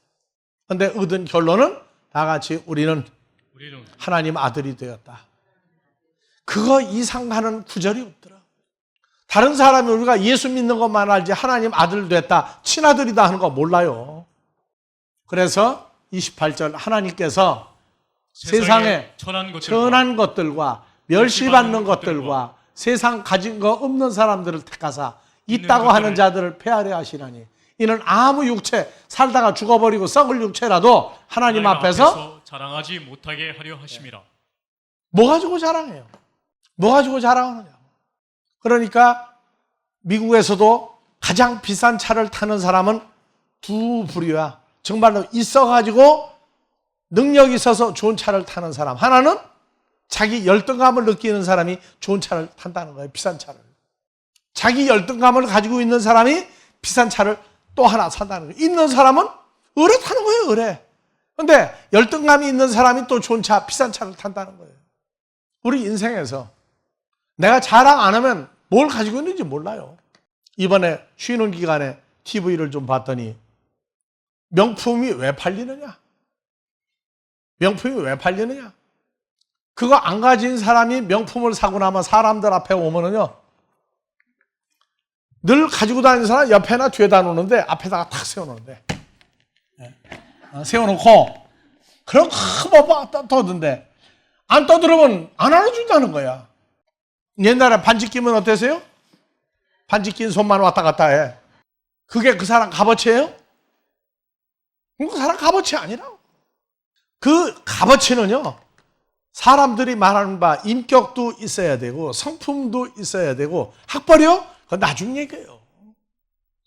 근데 얻은 결론은 다 같이 우리는 우리는 하나님 아들이 되었다. 그거 이상하는 구절이 없더라. 다른 사람이 우리가 예수 믿는 것만 알지 하나님 아들 됐다, 친아들이다 하는 거 몰라요. 그래서 28절 하나님께서 세상에 천한 것들과 멸시받는 것들과 세상 가진 거 없는 사람들을 택하사 있다고 하는 자들을 폐하려 하시나니 이는 아무 육체 살다가 죽어버리고 썩을 육체라도 하나님 앞에서 자랑하지 못하게 하려 하심이라. 뭐 가지고 자랑해요? 뭐 가지고 자랑하느냐? 그러니까 미국에서도 가장 비싼 차를 타는 사람은 두 부류야. 정말로 있어가지고 능력이 있어서 좋은 차를 타는 사람. 하나는 자기 열등감을 느끼는 사람이 좋은 차를 탄다는 거예요. 비싼 차를. 자기 열등감을 가지고 있는 사람이 비싼 차를 또 하나 산다는 거예요. 있는 사람은 의뢰 타는 거예요. 의뢰. 근데 열등감이 있는 사람이 또 좋은 차, 비싼 차를 탄다는 거예요. 우리 인생에서 내가 자랑 안 하면 뭘 가지고 있는지 몰라요. 이번에 쉬는 기간에 TV를 좀 봤더니 명품이 왜 팔리느냐? 명품이 왜 팔리느냐? 그거 안 가진 사람이 명품을 사고 나면 사람들 앞에 오면은요, 늘 가지고 다니는 사람 옆에나 뒤에다 놓는데 앞에다가 탁 세워놓는데, 세워놓고 그럼 막 떠드는데 안 떠들으면 안 안아준다는 거야. 옛날에 반지 끼면 어땠어요? 반지 낀 손만 왔다 갔다 해. 그게 그 사람 값어치예요? 그 사람 값어치 아니라고. 그 값어치는요, 사람들이 말하는 바 인격도 있어야 되고 성품도 있어야 되고, 학벌이요? 그건 나중 얘기예요.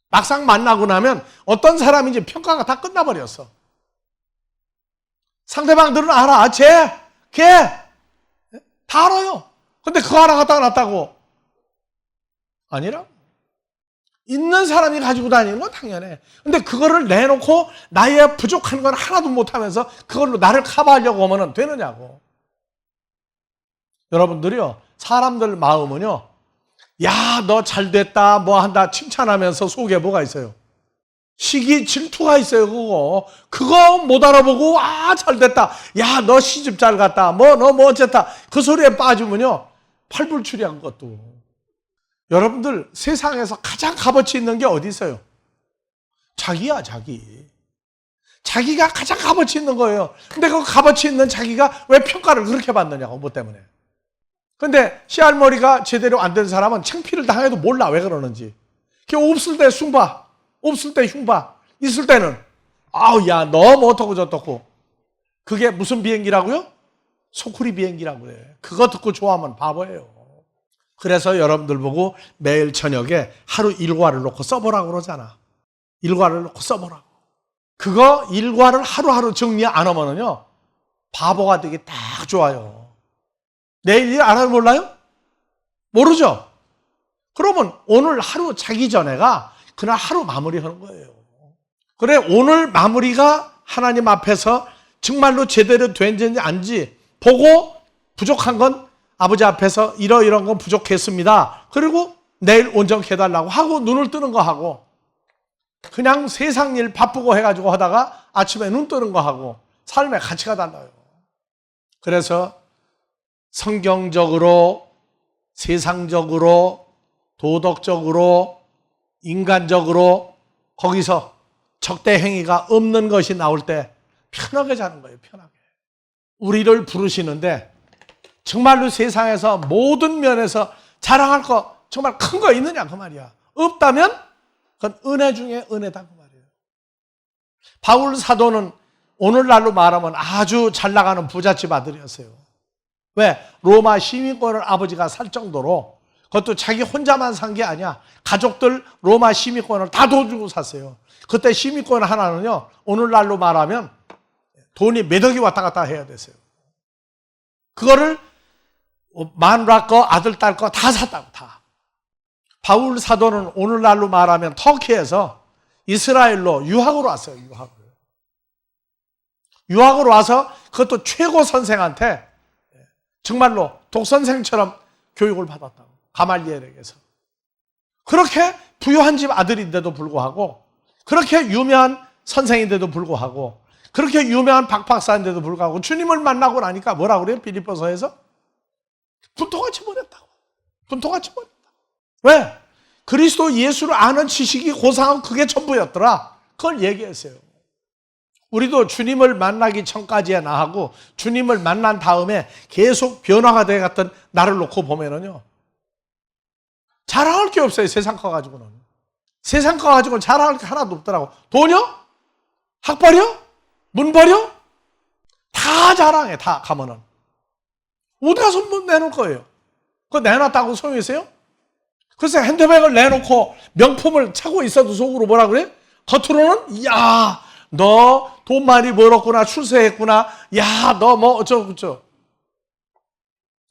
막상 만나고 나면 어떤 사람인지 평가가 다 끝나버렸어. 상대방들은 알아. 걔 다 알아요. 근데 그거 하나 갖다가 놨다고. 아니라 있는 사람이 가지고 다니는 건 당연해. 근데 그거를 내놓고 나의 부족한 건 하나도 못하면서 그걸로 나를 커버하려고 하면 되느냐고. 여러분들이요, 사람들 마음은요, 야, 너 잘됐다 뭐 한다 칭찬하면서 속에 뭐가 있어요? 시기 질투가 있어요. 그거 못 알아보고 잘됐다, 야, 너 시집 잘 갔다, 너 어쨌다, 그 소리에 빠지면요 팔불출이야. 그것도. 여러분들, 세상에서 가장 값어치 있는 게 어디 있어요? 자기야. 자기가 가장 값어치 있는 거예요. 근데 그 값어치 있는 자기가 왜 평가를 그렇게 받느냐고. 뭐 때문에. 근데 씨알머리가 제대로 안 된 사람은 창피를 당해도 몰라 왜 그러는지. 그게 없을 때 숭바, 없을 때 흉바, 있을 때는 야, 너 뭐 어떻고 저떻고. 그게 무슨 비행기라고요? 소쿠리 비행기라고 그래. 그거 듣고 좋아하면 바보예요. 그래서 여러분들 보고 매일 저녁에 하루 일과를 놓고 써보라고 그러잖아. 일과를 놓고 써보라고. 그거 일과를 하루하루 정리 안 하면은요, 바보가 되기 딱 좋아요. 내일 일 알아요? 몰라요? 모르죠? 그러면 오늘 하루 자기 전에가 그날 하루 마무리하는 거예요. 그래, 오늘 마무리가 하나님 앞에서 정말로 제대로 된지 안지 보고, 부족한 건 아버지 앞에서 이런 건 부족했습니다. 그리고 내일 온전히 해달라고 하고 눈을 뜨는 거 하고, 그냥 세상 일 바쁘고 해가지고 하다가 아침에 눈 뜨는 거 하고 삶의 가치가 달라요. 그래서 성경적으로, 세상적으로, 도덕적으로, 인간적으로 거기서 적대 행위가 없는 것이 나올 때 편하게 자는 거예요. 편하게. 우리를 부르시는데 정말로 세상에서 모든 면에서 자랑할 거 정말 큰 거 있느냐 그 말이야. 없다면 그건 은혜 중에 은혜다 그 말이에요. 바울 사도는 오늘날로 말하면 아주 잘 나가는 부잣집 아들이었어요. 왜? 로마 시민권을 아버지가 살 정도로, 그것도 자기 혼자만 산 게 아니야. 가족들 로마 시민권을 다 돈 주고 샀어요. 그때 시민권 하나는요, 오늘날로 말하면 돈이 몇 억이 왔다 갔다 해야 됐어요. 그거를 마누라 거, 아들, 딸 거 다 샀다고, 다. 바울 사도는 오늘날로 말하면 터키에서 이스라엘로 유학으로 왔어요, 유학으로 와서 그것도 최고 선생한테 정말로 독선생처럼 교육을 받았다고, 가말리엘에게서. 그렇게 부유한 집 아들인데도 불구하고, 그렇게 유명한 선생인데도 불구하고, 그렇게 유명한 박박사인데도 불구하고 주님을 만나고 나니까 뭐라고 그래요? 빌립보서에서 분통같이 버렸다고. 분통같이 버렸다. 왜? 그리스도 예수를 아는 지식이 고상하고 그게 전부였더라. 그걸 얘기했어요. 우리도 주님을 만나기 전까지의 나하고 주님을 만난 다음에 계속 변화가 돼갔던 나를 놓고 보면은요, 자랑할 게 없어요. 세상 커가지고는. 세상 커가지고는 자랑할 게 하나도 없더라고. 돈이요? 학벌이요? 문벌이요? 다 자랑해. 다 가면은 어디 가서 뭐 내놓을 거예요. 그거 내놨다고 소용이 있어요? 글쎄, 핸드백을 내놓고 명품을 차고 있어도 속으로 뭐라 그래? 겉으로는 야, 너 돈 많이 벌었구나, 출세했구나, 야, 너 뭐 어쩌고 저쩌고.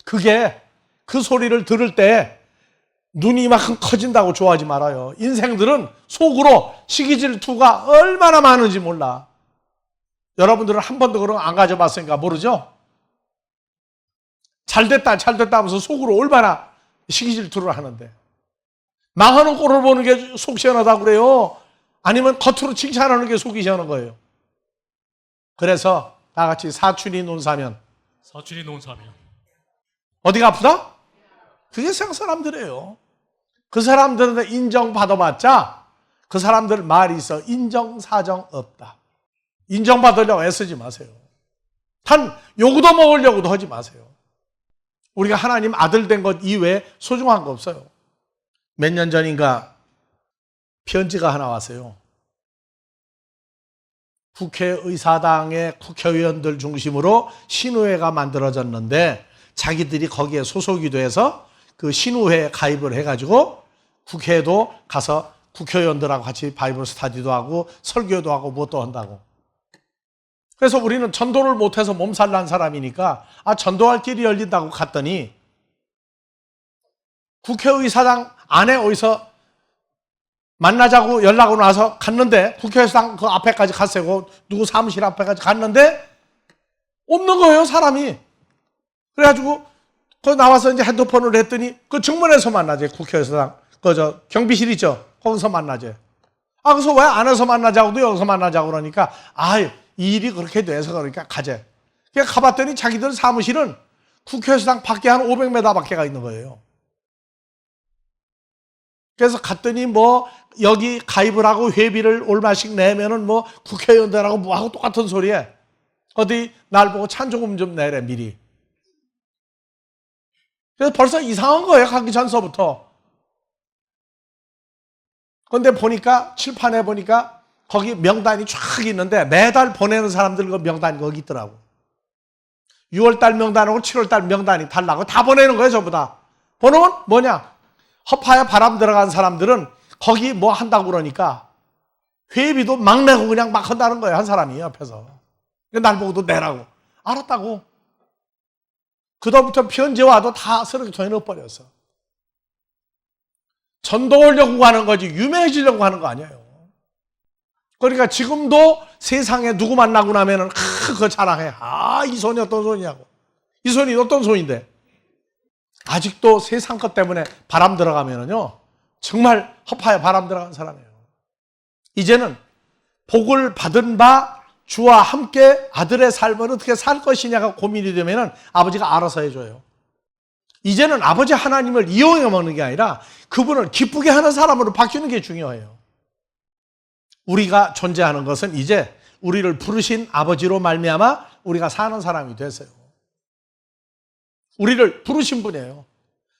그게 그 소리를 들을 때 눈이 이만큼 커진다고 좋아하지 말아요. 인생들은 속으로 시기질투가 얼마나 많은지 몰라. 여러분들은 한 번도 그런 거 안 가져봤으니까 모르죠? 잘됐다 하면서 속으로 얼마나 시기질투를 하는데. 망하는 꼴을 보는 게 속 시원하다고 그래요? 아니면 겉으로 칭찬하는 게 속이 시원한 거예요? 그래서 다 같이 사춘이 논사면. 사춘이 논사면. 어디가 아프다? 그게 세상 사람들이에요. 그 사람들한테 인정받아봤자 그 사람들 말이 있어. 인정사정 없다. 인정받으려고 애쓰지 마세요. 단 요구도 먹으려고도 하지 마세요. 우리가 하나님 아들 된 것 이외에 소중한 거 없어요. 몇 년 전인가 편지가 하나 왔어요. 국회의사당의 국회의원들 중심으로 신우회가 만들어졌는데 자기들이 거기에 소속이 돼서 그 신우회에 가입을 해가지고 국회에도 가서 국회의원들하고 같이 바이블 스터디도 하고 설교도 하고 무엇도 한다고. 그래서 우리는 전도를 못해서 몸살 난 사람이니까 전도할 길이 열린다고 갔더니 국회의사당 안에 어디서 만나자고 연락 와서 갔는데 국회의사당 그 앞에까지 갔어요. 누구 사무실 앞에까지 갔는데 없는 거예요, 사람이. 그래가지고 거기 나와서 이제 핸드폰을 했더니 그 정문에서 만나재. 국회의사당 그 경비실 있죠, 거기서 만나재. 그래서 왜 안에서 만나자고도 여기서 만나자고 그러니까 이 일이 그렇게 돼서 그러니까 가재. 그러니까 가봤더니 자기들 사무실은 국회의사당 밖에 한 500m 밖에가 있는 거예요. 그래서 갔더니 뭐 여기 가입을 하고 회비를 얼마씩 내면은 뭐 국회의원들하고 뭐하고 똑같은 소리에 어디 날 보고 찬조금 좀 내래 미리. 그래서 벌써 이상한 거예요, 가기 전서부터. 그런데 보니까 칠판에 보니까 거기 명단이 쫙 있는데 매달 보내는 사람들 그 명단이 거기 있더라고. 6월달 명단하고 7월달 명단이 달라고 다 보내는 거예요, 전부 다. 보내면 뭐냐? 허파에 바람 들어간 사람들은 거기 뭐 한다고 그러니까 회비도 막 내고 그냥 막 한다는 거예요, 한 사람이 옆에서. 날 보고도 내라고. 알았다고. 그다음부터 편지 와도 다 쓰레기 통에 넣어버렸어. 전도 오려고 하는 거지 유명해지려고 하는 거 아니에요. 그러니까 지금도 세상에 누구 만나고 나면은 그거 자랑해. 이 손이 어떤 손이냐고. 이 손이 어떤 손인데. 아직도 세상 것 때문에 바람 들어가면은요, 정말 허파에 바람 들어간 사람이에요. 이제는 복을 받은 바 주와 함께 아들의 삶을 어떻게 살 것이냐가 고민이 되면은 아버지가 알아서 해줘요. 이제는 아버지 하나님을 이용해 먹는 게 아니라 그분을 기쁘게 하는 사람으로 바뀌는 게 중요해요. 우리가 존재하는 것은 이제 우리를 부르신 아버지로 말미암아 우리가 사는 사람이 됐어요. 우리를 부르신 분이에요.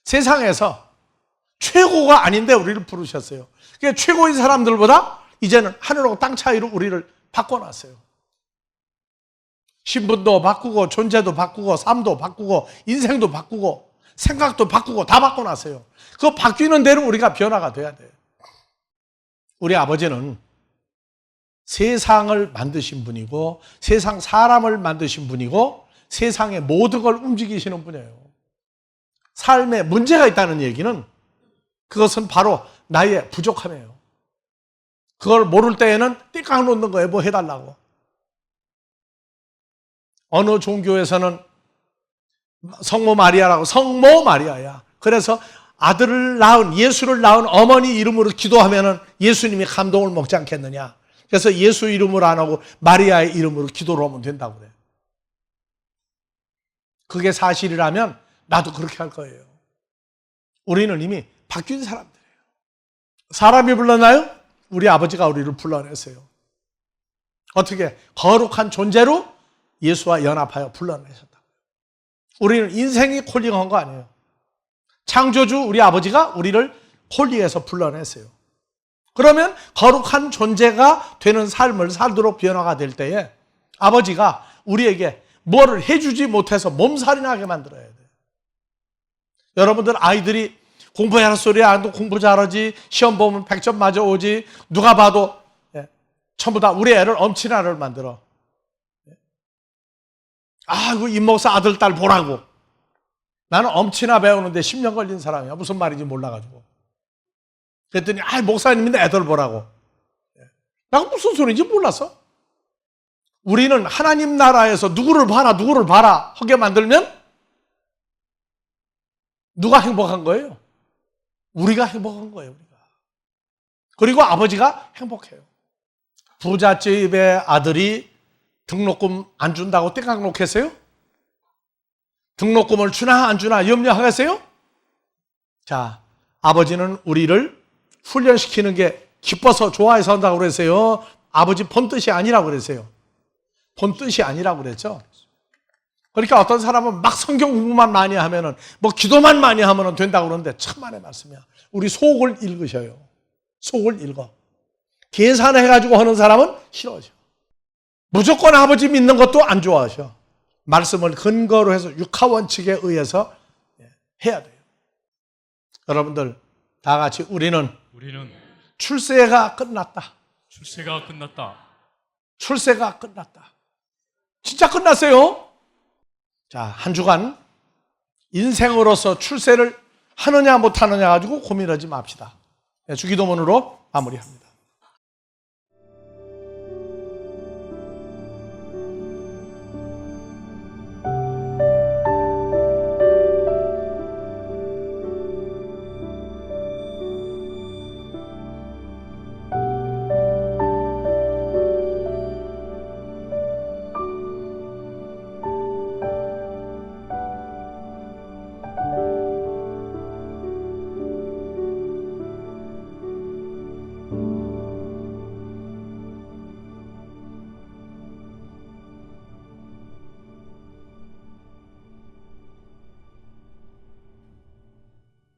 세상에서 최고가 아닌데 우리를 부르셨어요. 그러니까 최고인 사람들보다 이제는 하늘하고 땅 차이로 우리를 바꿔놨어요. 신분도 바꾸고 존재도 바꾸고 삶도 바꾸고 인생도 바꾸고 생각도 바꾸고 다 바꿔놨어요. 그 바뀌는 대로 우리가 변화가 돼야 돼요. 우리 아버지는 세상을 만드신 분이고 세상 사람을 만드신 분이고 세상의 모든 걸 움직이시는 분이에요. 삶에 문제가 있다는 얘기는 그것은 바로 나의 부족함이에요. 그걸 모를 때에는 띠깍 놓는 거예요. 뭐 해달라고. 어느 종교에서는 성모 마리아라고, 성모 마리아야. 그래서 아들을 낳은, 예수를 낳은 어머니 이름으로 기도하면은 예수님이 감동을 먹지 않겠느냐. 그래서 예수 이름으로 안 하고 마리아의 이름으로 기도를 하면 된다고 그래요. 그게 사실이라면 나도 그렇게 할 거예요. 우리는 이미 바뀐 사람들이에요. 사람이 불러나요? 우리 아버지가 우리를 불러냈어요. 어떻게? 거룩한 존재로 예수와 연합하여 불러내셨다. 우리는 인생이 콜링한 거 아니에요. 창조주 우리 아버지가 우리를 콜링해서 불러냈어요. 그러면 거룩한 존재가 되는 삶을 살도록 변화가 될 때에 아버지가 우리에게 뭐를 해주지 못해서 몸살이나게 만들어야 돼요. 여러분들 아이들이 공부해라 소리 안 듣고 공부 잘하지, 시험 보면 100점 맞아 오지, 누가 봐도 전부 다 우리 애를 엄친아를 만들어. 아이고 임목사 아들 딸 보라고. 나는 엄친아 배우는데 10년 걸린 사람이야. 무슨 말인지 몰라가지고. 그랬더니 목사님인데 애들 보라고. 나가 무슨 소리인지 몰랐어. 우리는 하나님 나라에서 누구를 봐라 하게 만들면 누가 행복한 거예요? 우리가 행복한 거예요. 우리가. 그리고 아버지가 행복해요. 부잣집의 아들이 등록금 안 준다고 땡깡 놓겠어요? 등록금을 주나 안 주나 염려하겠어요? 자, 아버지는 우리를 훈련시키는 게 기뻐서 좋아해서 한다고 그랬어요. 아버지 본뜻이 아니라고 그랬어요. 본뜻이 아니라고 그랬죠. 그러니까 어떤 사람은 막 성경 공부만 많이 하면은 뭐 기도만 많이 하면은 된다고 그러는데 천만의 말씀이야. 우리 속을 읽으셔요. 속을 읽어. 계산을 해가지고 하는 사람은 싫어하셔. 무조건 아버지 믿는 것도 안 좋아하셔. 말씀을 근거로 해서 육하 원칙에 의해서 해야 돼요. 여러분들 다 같이 우리는 출세가 끝났다. 출세가 끝났다. 출세가 끝났다. 진짜 끝났어요. 자, 한 주간 인생으로서 출세를 하느냐 못하느냐 가지고 고민하지 맙시다. 주기도문으로 마무리합니다.